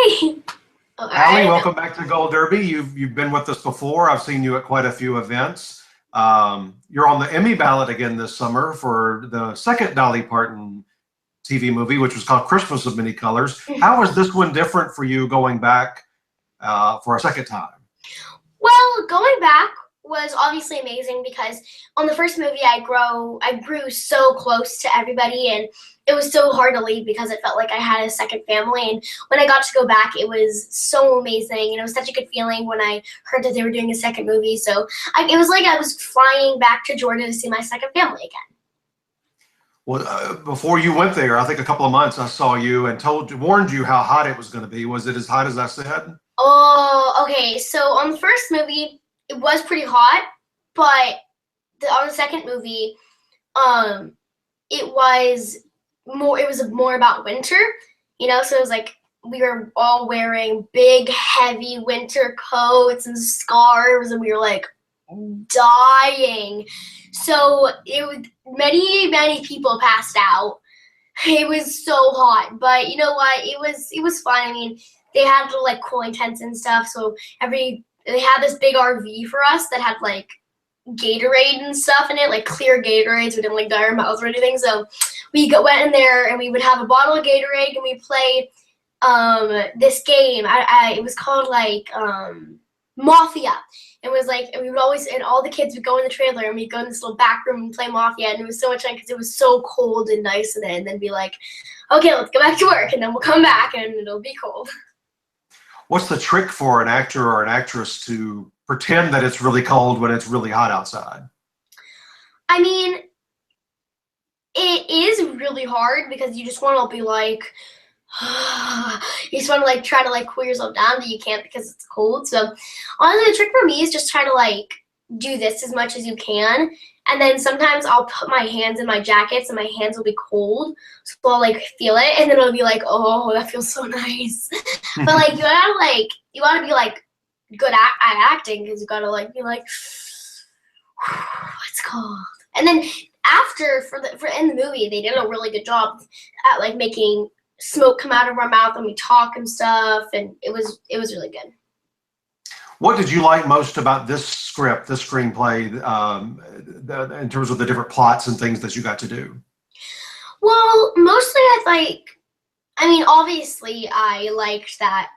Hi. Oh, all Allie, right. welcome back to Gold Derby. You've been with us before. I've seen you at quite a few events. You're on the Emmy ballot again this summer for the second Dolly Parton TV movie, which was called Christmas of Many Colors. How is this one different for you going back for a second time? Well, going back was obviously amazing because on the first movie I grew so close to everybody, and it was so hard to leave because it felt like I had a second family. And when I got to go back, it was so amazing, and it was such a good feeling when I heard that they were doing a second movie. So it was like I was flying back to Georgia to see my second family again. Well, before you went there, I think a couple of months, I saw you and warned you how hot it was going to be. Was it as hot as I said? Oh, okay. So on the first movie, it was pretty hot, but on the second movie, um, it was more about winter, so it was like we were all wearing big, heavy winter coats and scarves, and we were like dying. So many people passed out. It was so hot, but you know what? It was fun. I mean, they had like cooling tents and stuff, so they had this big RV for us that had like Gatorade and stuff in it, like clear Gatorades. We didn't like dye our mouths or anything. So went in there and we would have a bottle of Gatorade and we played this game. It was called like Mafia. It was like, and we would always, and all the kids would go in the trailer and we'd go in this little back room and play Mafia, and it was so much fun because it was so cold and nice in it, and then be like, okay, let's go back to work, and then we'll come back and it'll be cold. What's the trick for an actor or an actress to pretend that it's really cold when it's really hot outside? I mean, it is really hard because you just want to be like, you just want to like try to like cool yourself down, but you can't because it's cold. So honestly, the trick for me is just try to like do this as much as you can, and then sometimes I'll put my hands in my jackets and my hands will be cold, so I'll like feel it, and then it'll be like, oh, that feels so nice. But like you gotta be like good at acting, because you gotta like be like, it's cold. And then after for in the movie, they did a really good job at like making smoke come out of our mouth when we talk and stuff, and it was really good. What did you like most about this script, this screenplay, in terms of the different plots and things that you got to do? Well, mostly I mean, obviously I liked that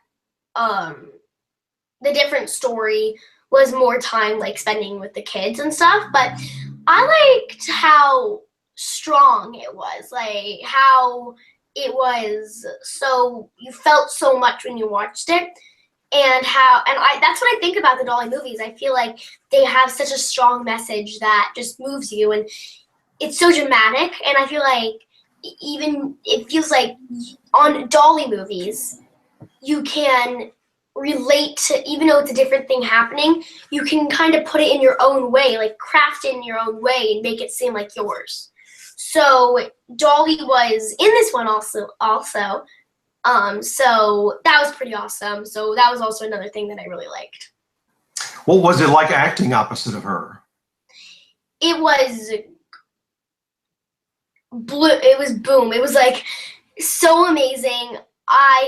the different story was more time like spending with the kids and stuff, but I liked how strong it was, like how it was, so you felt so much when you watched it, and that's what I think about the Dolly movies. I feel like they have such a strong message that just moves you, and it's so dramatic, and I feel like even it feels like on Dolly movies you can relate to, even though it's a different thing happening, you can kind of put it in your own way, like craft it in your own way and make it seem like yours. So Dolly was in this one also. So that was pretty awesome. So that was also another thing that I really liked. What was it like acting opposite of her? It was blue. It was boom. It was like so amazing.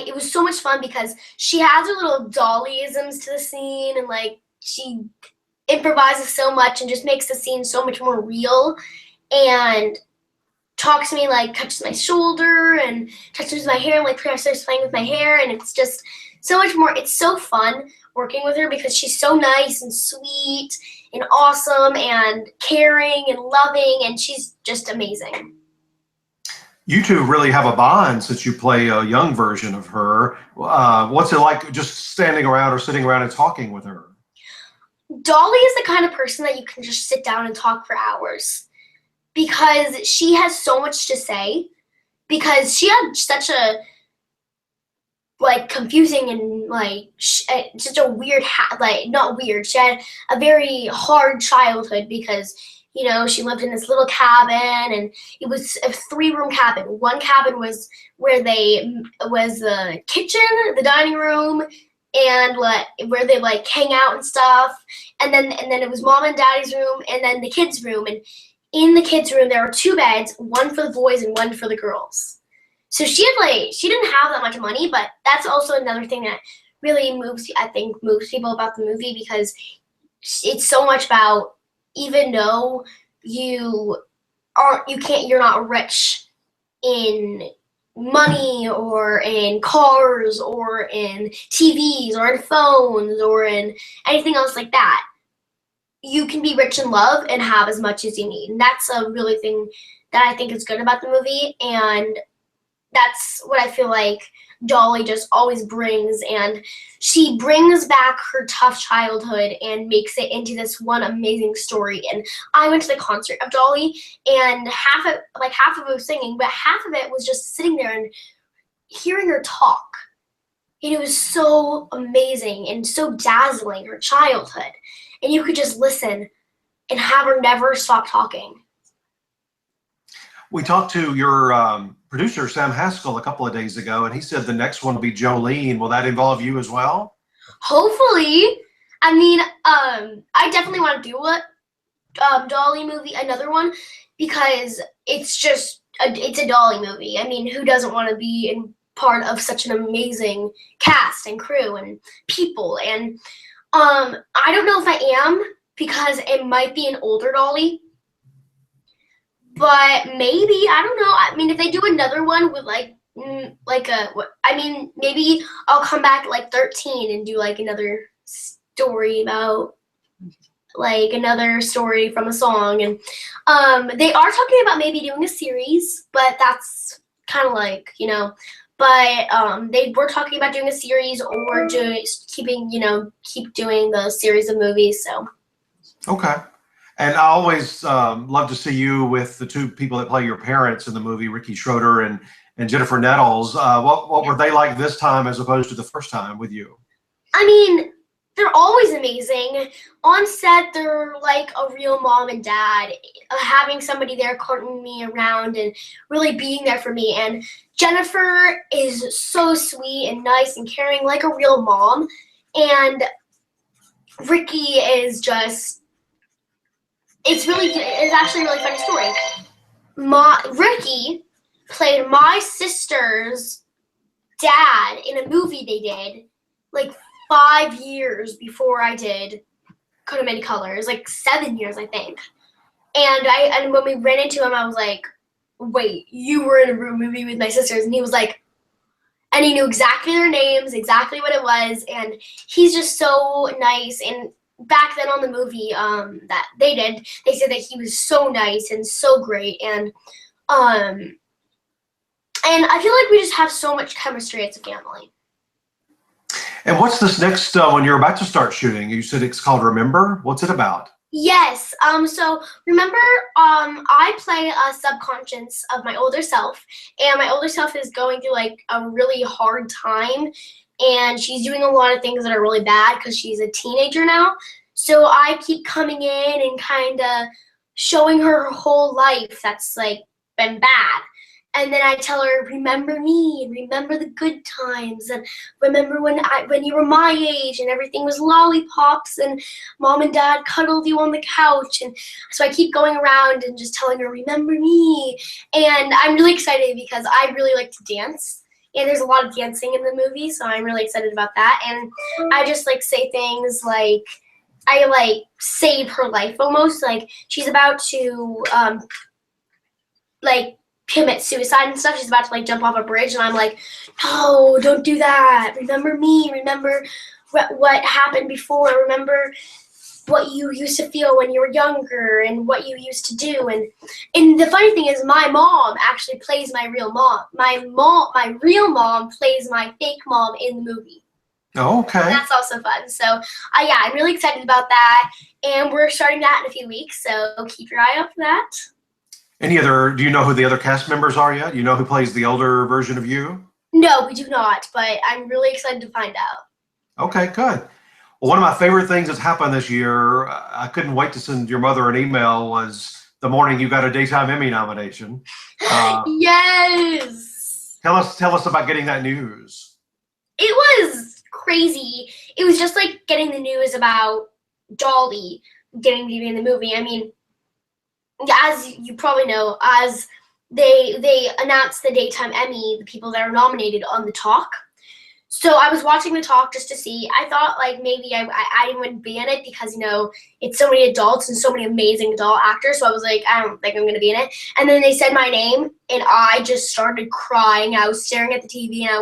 It was so much fun because she has her little Dollyisms to the scene, and like she improvises so much and just makes the scene so much more real, and talks to me, like touches my shoulder and touches my hair, and like starts playing with my hair, and it's just so much more. It's so fun working with her because she's so nice and sweet and awesome and caring and loving, and she's just amazing. You two really have a bond since you play a young version of her. What's it like just standing around or sitting around and talking with her? Dolly is the kind of person that you can just sit down and talk for hours, because she has so much to say, because she had such a like confusing and like such a weird like not weird, she had a very hard childhood because she lived in this little cabin, and it was a 3-room cabin. One cabin was where was the kitchen, the dining room, and like where they like hang out and stuff, and then it was mom and daddy's room, and then the kids room. And in the kids room there were 2 beds, one for the boys and one for the girls. So she didn't have that much money, but that's also another thing that really moves people about the movie, because it's so much about, even though you're not rich in money or in cars or in TVs or in phones or in anything else like that, you can be rich in love and have as much as you need. And that's a really thing that I think is good about the movie, and that's what I feel like Dolly just always brings, and she brings back her tough childhood and makes it into this one amazing story. And I went to the concert of Dolly, and half of it was singing, but half of it was just sitting there and hearing her talk. And it was so amazing and so dazzling, her childhood. And you could just listen and have her never stop talking. We talked to your producer, Sam Haskell, a couple of days ago, and he said the next one will be Jolene. Will that involve you as well? Hopefully. I mean, I definitely want to do a Dolly movie, another one, because it's a Dolly movie. I mean, who doesn't want to be in part of such an amazing cast and crew and people? And I don't know if I am, because it might be an older Dolly. But maybe, I don't know. I mean, if they do another one with maybe I'll come back at 13 and do another story about another story from a song. And they are talking about maybe doing a series, but that's kind of but they were talking about doing a series or just keep doing the series of movies. So. Okay. And I always love to see you with the two people that play your parents in the movie, Ricky Schroeder and Jennifer Nettles. What were they like this time as opposed to the first time with you? I mean, they're always amazing. On set, they're like a real mom and dad, having somebody there carting me around and really being there for me. And Jennifer is so sweet and nice and caring, like a real mom. And Ricky is just... It's actually a really funny story. Ricky played my sister's dad in a movie they did 5 years before I did Coat of Many Colors, 7 years, I think. And when we ran into him, I was like, wait, you were in a movie with my sisters? And he was like, and he knew exactly their names, exactly what it was, and he's just so nice. And back then on the movie that they did, they said that he was so nice and so great, and I feel like we just have so much chemistry as a family. And what's this next one you're about to start shooting? You said it's called Remember. What's it about? Yes. So remember, I play a subconscious of my older self, and my older self is going through a really hard time, and she's doing a lot of things that are really bad because she's a teenager now. So I keep coming in and kind of showing her whole life that's been bad. And then I tell her, remember me, and remember the good times, and remember when you were my age and everything was lollipops and mom and dad cuddled you on the couch. And so I keep going around and just telling her, remember me. And I'm really excited because I really like to dance. And there's a lot of dancing in the movie, so I'm really excited about that. And I just say things I save her life almost. She's about to commit suicide and stuff. She's about to jump off a bridge, and I'm like, no, don't do that. Remember me. Remember what happened before. Remember what you used to feel when you were younger and what you used to do. And the funny thing is, my mom actually plays my real mom. My real mom plays my fake mom in the movie. Oh, okay. And that's also fun. So I'm really excited about that. And we're starting that in a few weeks, so keep your eye out for that. Do you know who the other cast members are yet? You know who plays the older version of you? No, we do not, but I'm really excited to find out. Okay, good. Well, one of my favorite things that's happened this year, I couldn't wait to send your mother an email, was the morning you got a Daytime Emmy nomination. Yes! Tell us about getting that news. It was crazy. It was just getting the news about Dolly getting to be in the movie. I mean, as you probably know, as they announced the Daytime Emmy, the people that are nominated on the talk. So I was watching the talk just to see. I thought like maybe I wouldn't be in it because, you know, it's so many adults and so many amazing adult actors. So I was like, I don't think I'm going to be in it. And then they said my name and I just started crying. I was staring at the TV and I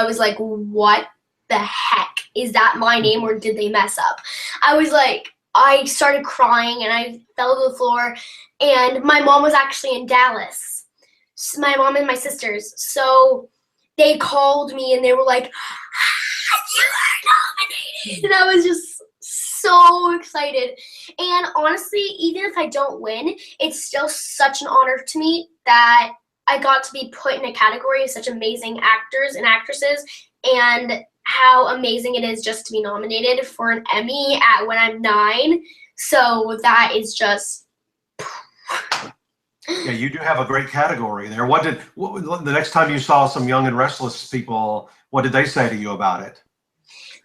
was like, what the heck? Is that my name or did they mess up? I started crying and I fell to the floor. And my mom was actually in Dallas. My mom and my sisters. So they called me and they were like, you are nominated. And I was just so excited. And honestly, even if I don't win, it's still such an honor to me that I got to be put in a category of such amazing actors and actresses, and how amazing it is just to be nominated for an Emmy when I'm 9. So that is just... Yeah, you do have a great category there. The next time you saw some Young and Restless people, what did they say to you about it?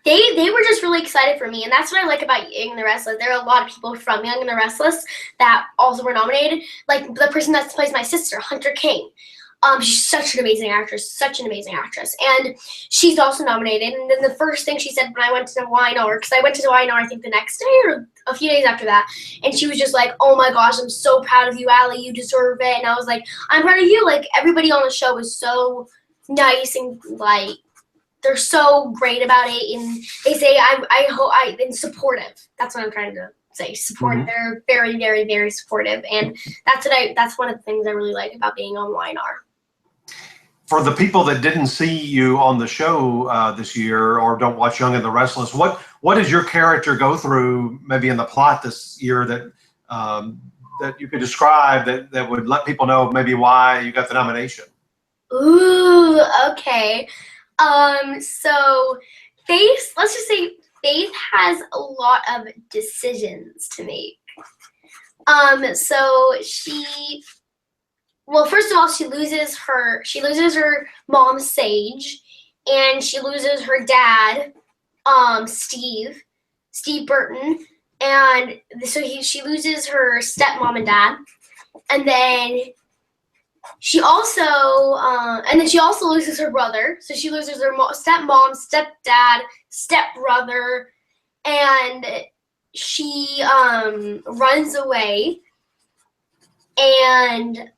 They were just really excited for me, and that's what I like about Young and the Restless. There are a lot of people from Young and the Restless that also were nominated. Like the person that plays my sister, Hunter King. She's such an amazing actress, and she's also nominated. And then the first thing she said when I went to YNR, because I went to YNR I think the next day or a few days after that, and she was just like, "Oh my gosh, I'm so proud of you, Allie. You deserve it." And I was like, "I'm proud of you." Like everybody on the show is so nice and like they're so great about it, and they say and supportive. That's what I'm trying to say. Supportive. Mm-hmm. They're very, very, very supportive, and that's one of the things I really like about being on YNR. For the people that didn't see you on the show this year or don't watch Young and the Restless, what does your character go through maybe in the plot this year that that you could describe that would let people know maybe why you got the nomination? Ooh, okay. So Faith, let's just say Faith has a lot of decisions to make. So first of all, she loses her mom, Sage, and she loses her dad, Steve Burton, and so she loses her stepmom and dad, and then she also loses her brother. So she loses her stepmom, stepdad, stepbrother, and she runs away. And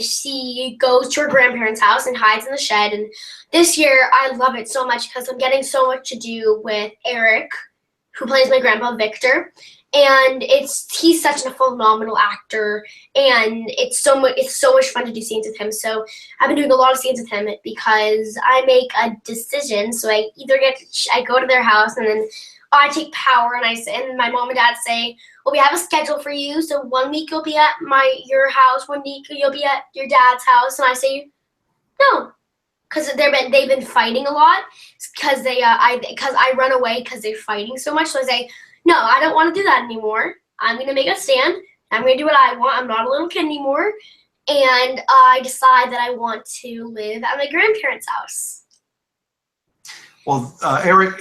she goes to her grandparents' house and hides in the shed. And this year, I love it so much because I'm getting so much to do with Eric, who plays my grandpa, Victor. And he's such a phenomenal actor, and it's so much fun to do scenes with him. So I've been doing a lot of scenes with him because I make a decision. So I go to their house, and then I take power, and my mom and dad say, well, we have a schedule for you. So 1 week you'll be at your house, 1 week you'll be at your dad's house. And I say, no, because they've been fighting a lot. Because I run away because they're fighting so much. So I say, no, I don't want to do that anymore. I'm gonna make a stand. I'm gonna do what I want. I'm not a little kid anymore. And I decide that I want to live at my grandparents' house. Well, Eric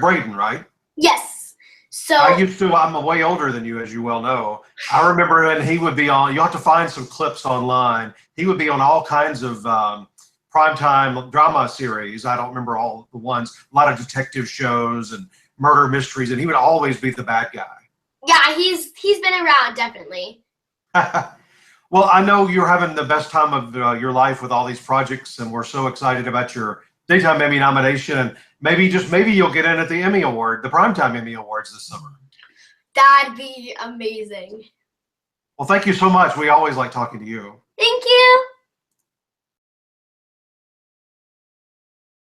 Braden, right? Yes. So I'm way older than you, as you well know. I remember when he would be on, you have to find some clips online. He would be on all kinds of primetime drama series. I don't remember all the ones, a lot of detective shows and murder mysteries, and he would always be the bad guy. Yeah, he's been around, definitely. Well, I know you're having the best time of your life with all these projects, and we're so excited about your Daytime Emmy nomination, and maybe you'll get in at the Emmy Award, the Primetime Emmy Awards this summer. That'd be amazing. Well, thank you so much. We always like talking to you. Thank you.